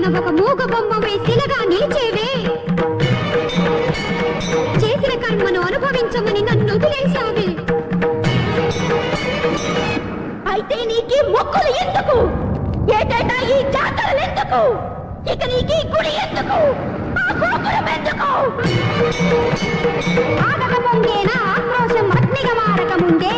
పైన ఒక మూగ బొమ్మవే శిలగా నిలిచేవే. చేసిన కర్మను అనుభవించమని నన్ను వదిలేశావే. అయితే నీకి మొక్కులు ఎందుకు? ఏటేటా ఈ జాతరలు ఎందుకు? ఇక నీకి గుడి ఎందుకు? ఆ గోపురం ఎందుకు? ఆగక ముందేనా ఆక్రోశం అగ్నిగా మారక ముందే